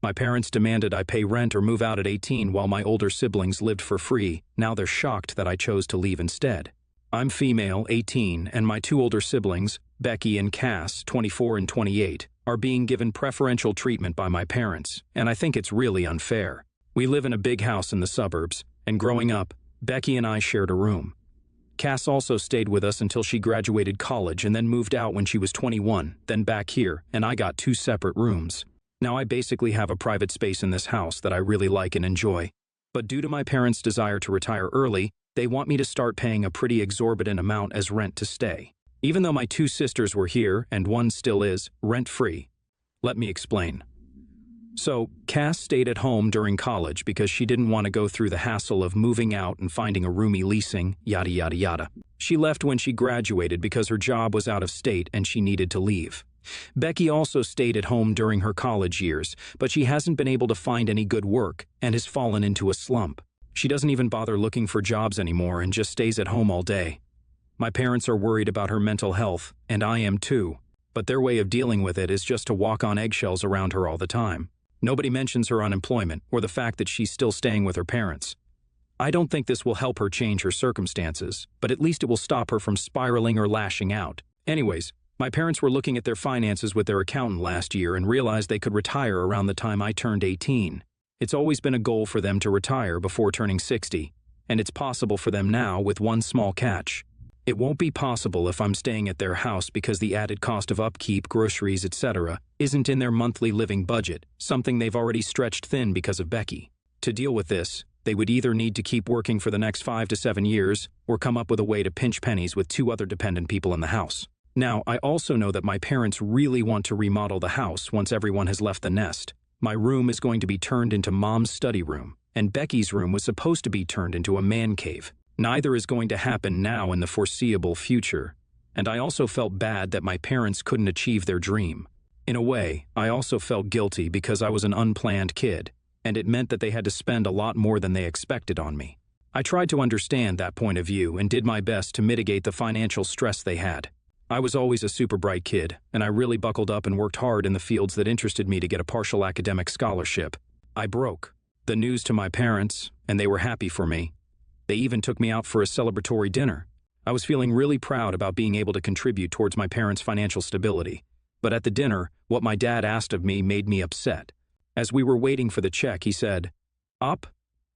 My parents demanded I pay rent or move out at 18 while my older siblings lived for free. Now they're shocked that I chose to leave instead. I'm female, 18, and my two older siblings, Becky and Cass, 24 and 28, are being given preferential treatment by my parents, and I think it's really unfair. We live in a big house in the suburbs, and growing up, Becky and I shared a room. Cass also stayed with us until she graduated college and then moved out when she was 21, then back here, and I got two separate rooms. Now I basically have a private space in this house that I really like and enjoy. But due to my parents' desire to retire early, they want me to start paying a pretty exorbitant amount as rent to stay. Even though my two sisters were here, and one still is, rent-free. Let me explain. So, Cass stayed at home during college because she didn't want to go through the hassle of moving out and finding a roomie leasing, yada yada yada. She left when she graduated because her job was out of state and she needed to leave. Becky also stayed at home during her college years, but she hasn't been able to find any good work and has fallen into a slump. She doesn't even bother looking for jobs anymore and just stays at home all day. My parents are worried about her mental health, and I am too, but their way of dealing with it is just to walk on eggshells around her all the time. Nobody mentions her unemployment or the fact that she's still staying with her parents. I don't think this will help her change her circumstances, but at least it will stop her from spiraling or lashing out. Anyways, my parents were looking at their finances with their accountant last year and realized they could retire around the time I turned 18. It's always been a goal for them to retire before turning 60, and it's possible for them now with one small catch. It won't be possible if I'm staying at their house because the added cost of upkeep, groceries, etc. isn't in their monthly living budget, something they've already stretched thin because of Becky. To deal with this, they would either need to keep working for the next 5 to 7 years or come up with a way to pinch pennies with two other dependent people in the house. Now, I also know that my parents really want to remodel the house once everyone has left the nest. My room is going to be turned into Mom's study room, and Becky's room was supposed to be turned into a man cave. Neither is going to happen now in the foreseeable future, and I also felt bad that my parents couldn't achieve their dream. In a way, I also felt guilty because I was an unplanned kid, and it meant that they had to spend a lot more than they expected on me. I tried to understand that point of view and did my best to mitigate the financial stress they had. I was always a super bright kid, and I really buckled up and worked hard in the fields that interested me to get a partial academic scholarship. I broke the news to my parents, and they were happy for me. They even took me out for a celebratory dinner. I was feeling really proud about being able to contribute towards my parents' financial stability. But at the dinner, what my dad asked of me made me upset. As we were waiting for the check, he said, "Up,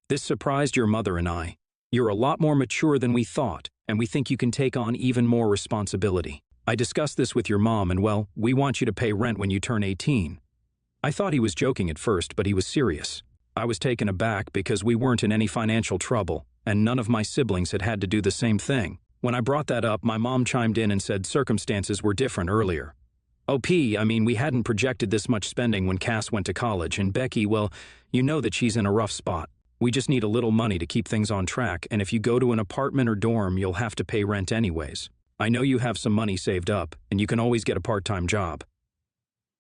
this surprised your mother and I. You're a lot more mature than we thought, and we think you can take on even more responsibility. I discussed this with your mom and well, we want you to pay rent when you turn 18. I thought he was joking at first, but he was serious. I was taken aback because we weren't in any financial trouble, and none of my siblings had to do the same thing. When I brought that up, my mom chimed in and said circumstances were different earlier. I mean, we hadn't projected this much spending when Cass went to college, and Becky, well, you know that she's in a rough spot. We just need a little money to keep things on track, and if you go to an apartment or dorm, you'll have to pay rent anyways. I know you have some money saved up, and you can always get a part-time job."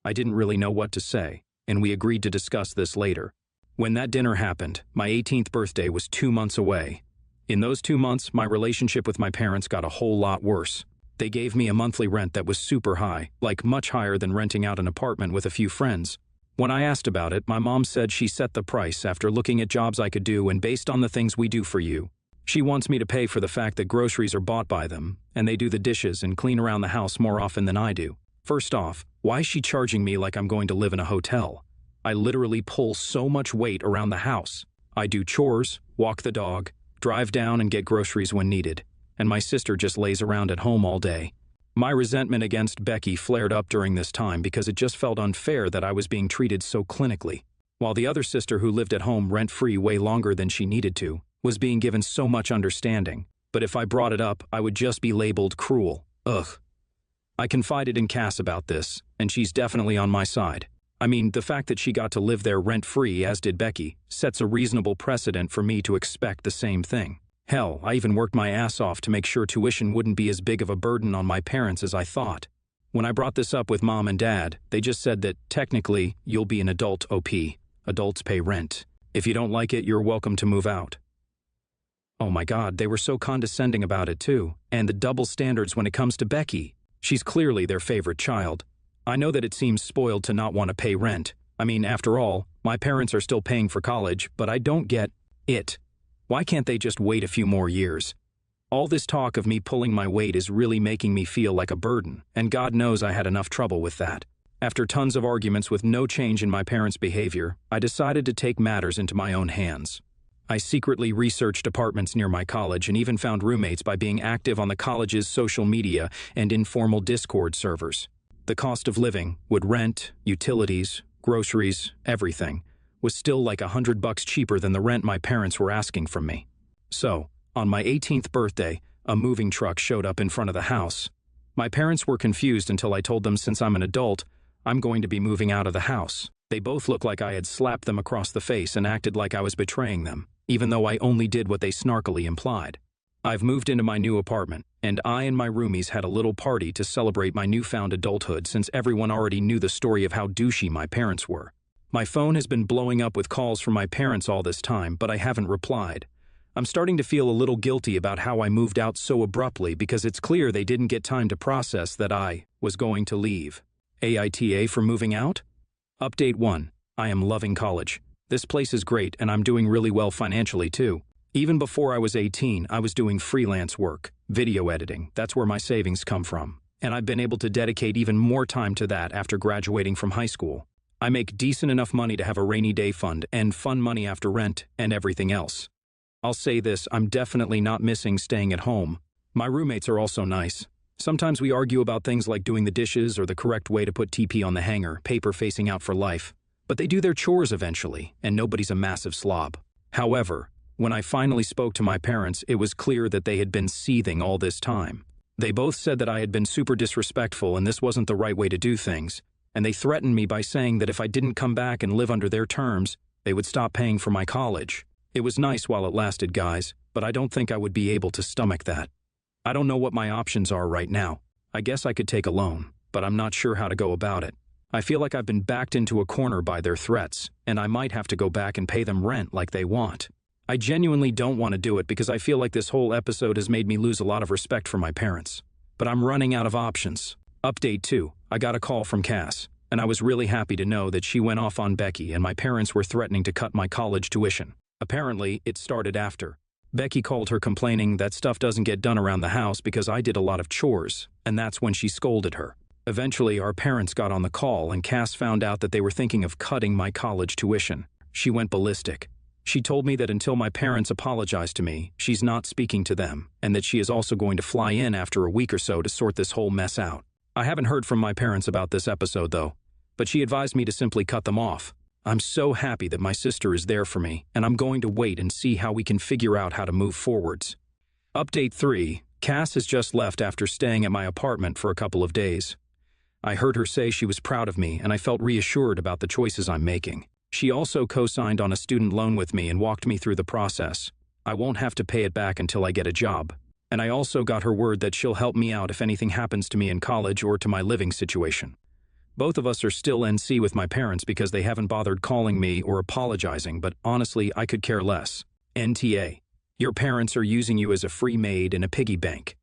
I didn't really know what to say, and we agreed to discuss this later. When that dinner happened, my 18th birthday was 2 months away. In those 2 months, my relationship with my parents got a whole lot worse. They gave me a monthly rent that was super high, like much higher than renting out an apartment with a few friends. When I asked about it, my mom said she set the price after looking at jobs I could do and based on the things we do for you. She wants me to pay for the fact that groceries are bought by them, and they do the dishes and clean around the house more often than I do. First off, why is she charging me like I'm going to live in a hotel? I literally pull so much weight around the house. I do chores, walk the dog, drive down and get groceries when needed, and my sister just lays around at home all day. My resentment against Becky flared up during this time because it just felt unfair that I was being treated so clinically, while the other sister who lived at home rent-free way longer than she needed to was being given so much understanding. But if I brought it up, I would just be labeled cruel. Ugh. I confided in Cass about this, and she's definitely on my side. I mean, the fact that she got to live there rent-free, as did Becky, sets a reasonable precedent for me to expect the same thing. Hell, I even worked my ass off to make sure tuition wouldn't be as big of a burden on my parents as I thought. When I brought this up with Mom and Dad, they just said that, technically, you'll be an adult OP. Adults pay rent. If you don't like it, you're welcome to move out. Oh my God, they were so condescending about it too. And the double standards when it comes to Becky. She's clearly their favorite child. I know that it seems spoiled to not want to pay rent. I mean, after all, My parents are still paying for college, but I don't get it. Why can't they just wait a few more years? All this talk of me pulling my weight is really making me feel like a burden, and God knows I had enough trouble with that. After tons of arguments with no change in my parents' behavior, I decided to take matters into my own hands. I secretly researched apartments near my college and even found roommates by being active on the college's social media and informal Discord servers. The cost of living, with rent, utilities, groceries, everything, was still like $100 cheaper than the rent my parents were asking from me. So, on my 18th birthday, a moving truck showed up in front of the house. My parents were confused until I told them since I'm an adult, I'm going to be moving out of the house. They both looked like I had slapped them across the face and acted like I was betraying them, even though I only did what they snarkily implied. I've moved into my new apartment, and I and my roomies had a little party to celebrate my newfound adulthood since everyone already knew the story of how douchey my parents were. My phone has been blowing up with calls from my parents all this time, but I haven't replied. I'm starting to feel a little guilty about how I moved out so abruptly because it's clear they didn't get time to process that I was going to leave. AITA for moving out? Update 1. I am loving college. This place is great and I'm doing really well financially too. Even before I was 18, I was doing freelance work, video editing. That's where my savings come from. And I've been able to dedicate even more time to that after graduating from high school. I make decent enough money to have a rainy day fund and fun money after rent and everything else. I'll say this, I'm definitely not missing staying at home. My roommates are also nice. Sometimes we argue about things like doing the dishes or the correct way to put TP on the hanger, paper facing out for life. But they do their chores eventually, and nobody's a massive slob. However, when I finally spoke to my parents, it was clear that they had been seething all this time. They both said that I had been super disrespectful and this wasn't the right way to do things, and they threatened me by saying that if I didn't come back and live under their terms, they would stop paying for my college. It was nice while it lasted, guys, but I don't think I would be able to stomach that. I don't know what my options are right now. I guess I could take a loan, but I'm not sure how to go about it. I feel like I've been backed into a corner by their threats, and I might have to go back and pay them rent like they want. I genuinely don't want to do it because I feel like this whole episode has made me lose a lot of respect for my parents. But I'm running out of options. Update 2. I got a call from Cass, and I was really happy to know that she went off on Becky and my parents were threatening to cut my college tuition. Apparently, it started after. Becky called her complaining that stuff doesn't get done around the house because I did a lot of chores, and that's when she scolded her. Eventually, our parents got on the call and Cass found out that they were thinking of cutting my college tuition. She went ballistic. She told me that until my parents apologize to me, she's not speaking to them, and that she is also going to fly in after a week or so to sort this whole mess out. I haven't heard from my parents about this episode though, but she advised me to simply cut them off. I'm so happy that my sister is there for me, and I'm going to wait and see how we can figure out how to move forwards. Update 3. Cass has just left after staying at my apartment for a couple of days. I heard her say she was proud of me, and I felt reassured about the choices I'm making. She also co-signed on a student loan with me and walked me through the process. I won't have to pay it back until I get a job. And I also got her word that she'll help me out if anything happens to me in college or to my living situation. Both of us are still NC with my parents because they haven't bothered calling me or apologizing, but honestly, I could care less. NTA. Your parents are using you as a free maid in a piggy bank.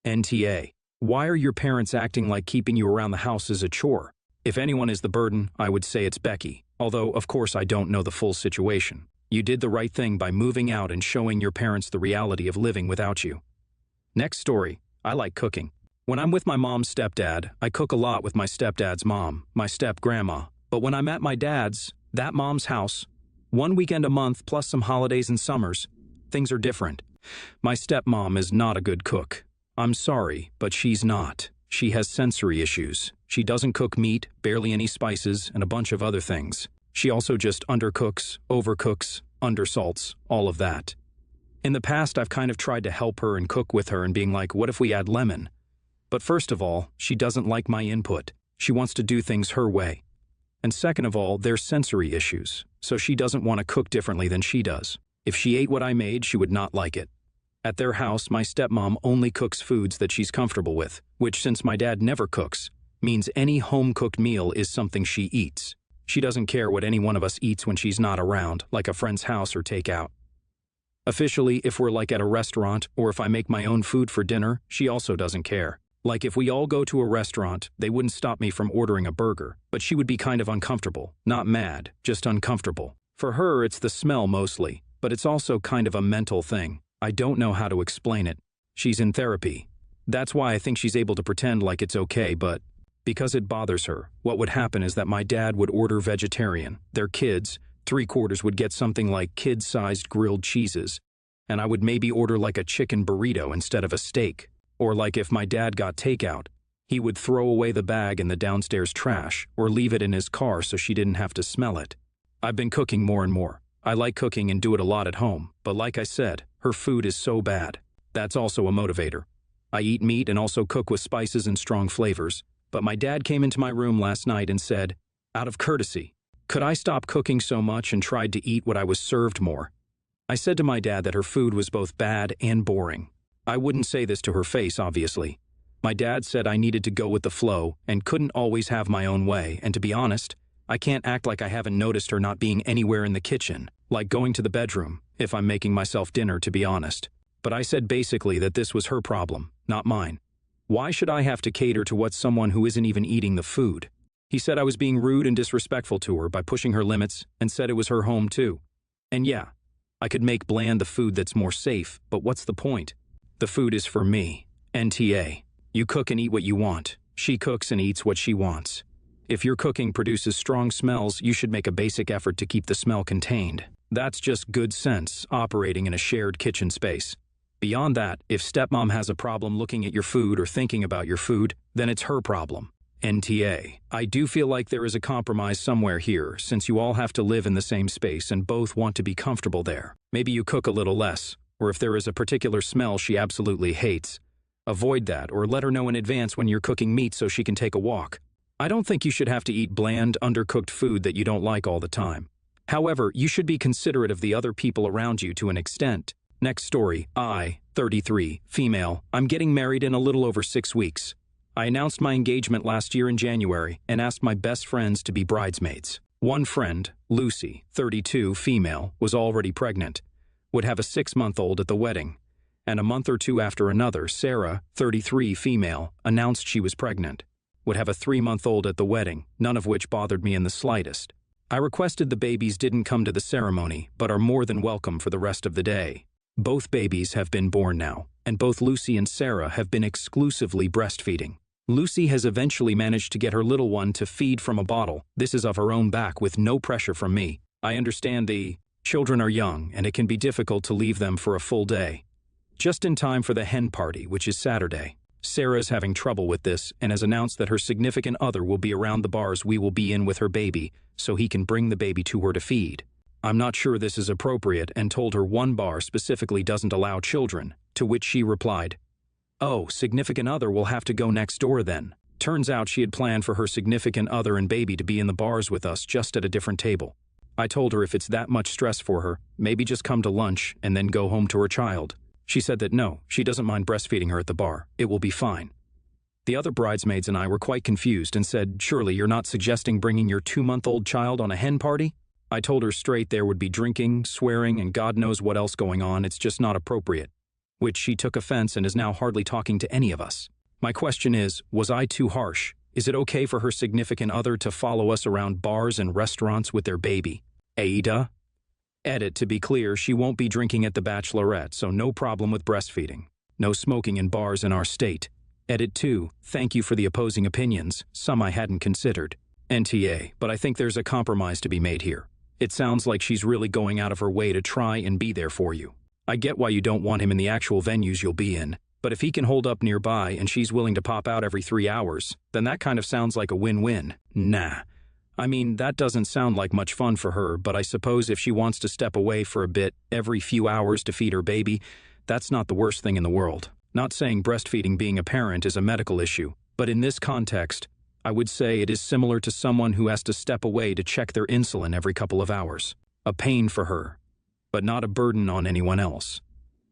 NTA. Why are your parents acting like keeping you around the house is a chore? If anyone is the burden, I would say it's Becky, although of course I don't know the full situation. You did the right thing by moving out and showing your parents the reality of living without you. Next story. I like cooking. When I'm with my mom's stepdad, I cook a lot with my stepdad's mom, my step-grandma. But when I'm at my dad's, that mom's house, one weekend a month plus some holidays and summers, things are different. My stepmom is not a good cook. I'm sorry, but she's not. She has sensory issues. She doesn't cook meat, barely any spices, and a bunch of other things. She also just undercooks, overcooks, undersalts, all of that. In the past, I've kind of tried to help her and cook with her and being like, what if we add lemon? But first of all, she doesn't like my input. She wants to do things her way. And second of all, there's sensory issues, so she doesn't want to cook differently than she does. If she ate what I made, she would not like it. At their house, my stepmom only cooks foods that she's comfortable with, which since my dad never cooks, means any home-cooked meal is something she eats. She doesn't care what any one of us eats when she's not around, like a friend's house or takeout. Officially, if we're like at a restaurant or if I make my own food for dinner, she also doesn't care. Like if we all go to a restaurant, they wouldn't stop me from ordering a burger, but she would be kind of uncomfortable. Not mad, just uncomfortable. For her, it's the smell mostly, but it's also kind of a mental thing. I don't know how to explain it. She's in therapy. That's why I think she's able to pretend like it's okay, but because it bothers her, what would happen is that my dad would order vegetarian. Their kids, 3/4 would get something like kid-sized grilled cheeses, and I would maybe order like a chicken burrito instead of a steak. Or like if my dad got takeout, he would throw away the bag in the downstairs trash or leave it in his car so she didn't have to smell it. I've been cooking more and more. I like cooking and do it a lot at home, but like I said, her food is so bad. That's also a motivator. I eat meat and also cook with spices and strong flavors, but my dad came into my room last night and said, out of courtesy, could I stop cooking so much, and tried to eat what I was served more. I said to my dad that her food was both bad and boring. I wouldn't say this to her face, obviously. My dad said I needed to go with the flow and couldn't always have my own way, and to be honest, I can't act like I haven't noticed her not being anywhere in the kitchen, like going to the bedroom, if I'm making myself dinner, to be honest. But I said basically that this was her problem, not mine. Why should I have to cater to what someone who isn't even eating the food? He said I was being rude and disrespectful to her by pushing her limits, and said it was her home too. And yeah, I could make bland the food that's more safe, but what's the point? The food is for me. NTA. You cook and eat what you want. She cooks and eats what she wants. If your cooking produces strong smells, you should make a basic effort to keep the smell contained. That's just good sense, operating in a shared kitchen space. Beyond that, if stepmom has a problem looking at your food or thinking about your food, then it's her problem. NTA. I do feel like there is a compromise somewhere here, since you all have to live in the same space and both want to be comfortable there. Maybe you cook a little less, or if there is a particular smell she absolutely hates, avoid that or let her know in advance when you're cooking meat so she can take a walk. I don't think you should have to eat bland, undercooked food that you don't like all the time. However, you should be considerate of the other people around you to an extent. Next story. I, 33, female. I'm getting married in a little over 6 weeks. I announced my engagement last year in January and asked my best friends to be bridesmaids. One friend, Lucy, 32, female, was already pregnant, would have a 6-month-old at the wedding, and a month or two after another, Sarah, 33, female, announced she was pregnant, would have a 3-month-old at the wedding, none of which bothered me in the slightest. I requested the babies didn't come to the ceremony, but are more than welcome for the rest of the day. Both babies have been born now, and both Lucy and Sarah have been exclusively breastfeeding. Lucy has eventually managed to get her little one to feed from a bottle. This is of her own back with no pressure from me. I understand the children are young, and it can be difficult to leave them for a full day. Just in time for the hen party, which is Saturday. Sarah is having trouble with this and has announced that her significant other will be around the bars we will be in with her baby, so he can bring the baby to her to feed. I'm not sure this is appropriate and told her one bar specifically doesn't allow children, to which she replied, "Oh, significant other will have to go next door then." Turns out she had planned for her significant other and baby to be in the bars with us, just at a different table. I told her if it's that much stress for her, maybe just come to lunch and then go home to her child. She said that no, she doesn't mind breastfeeding her at the bar. It will be fine. The other bridesmaids and I were quite confused and said, "Surely you're not suggesting bringing your 2-month-old child on a hen party?" I told her straight there would be drinking, swearing, and God knows what else going on. It's just not appropriate. Which she took offense and is now hardly talking to any of us. My question is, was I too harsh? Is it okay for her significant other to follow us around bars and restaurants with their baby? Ada? Edit, to be clear, she won't be drinking at the bachelorette, so no problem with breastfeeding. No smoking in bars in our state. Edit 2, thank you for the opposing opinions, some I hadn't considered. NTA, but I think there's a compromise to be made here. It sounds like she's really going out of her way to try and be there for you. I get why you don't want him in the actual venues you'll be in, but if he can hold up nearby and she's willing to pop out every 3 hours, then that kind of sounds like a win-win. Nah. I mean, that doesn't sound like much fun for her, but I suppose if she wants to step away for a bit every few hours to feed her baby, that's not the worst thing in the world. Not saying breastfeeding being a parent is a medical issue, but in this context, I would say it is similar to someone who has to step away to check their insulin every couple of hours. A pain for her, but not a burden on anyone else.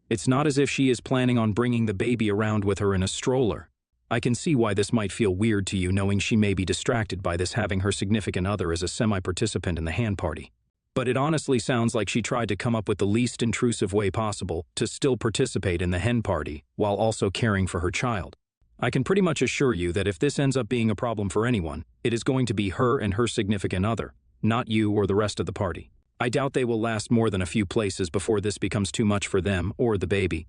It's not as if she is planning on bringing the baby around with her in a stroller. I can see why this might feel weird to you, knowing she may be distracted by this, having her significant other as a semi-participant in the hand party. But it honestly sounds like she tried to come up with the least intrusive way possible to still participate in the hen party while also caring for her child. I can pretty much assure you that if this ends up being a problem for anyone, it is going to be her and her significant other, not you or the rest of the party. I doubt they will last more than a few places before this becomes too much for them or the baby.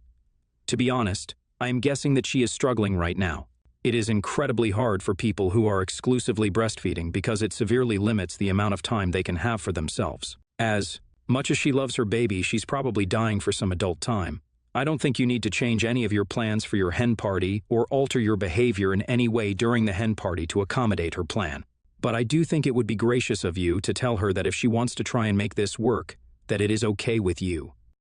To be honest, I am guessing that she is struggling right now. It is incredibly hard for people who are exclusively breastfeeding because it severely limits the amount of time they can have for themselves. As much as she loves her baby, she's probably dying for some adult time. I don't think you need to change any of your plans for your hen party or alter your behavior in any way during the hen party to accommodate her plan. But I do think it would be gracious of you to tell her that if she wants to try and make this work, that it is okay with you.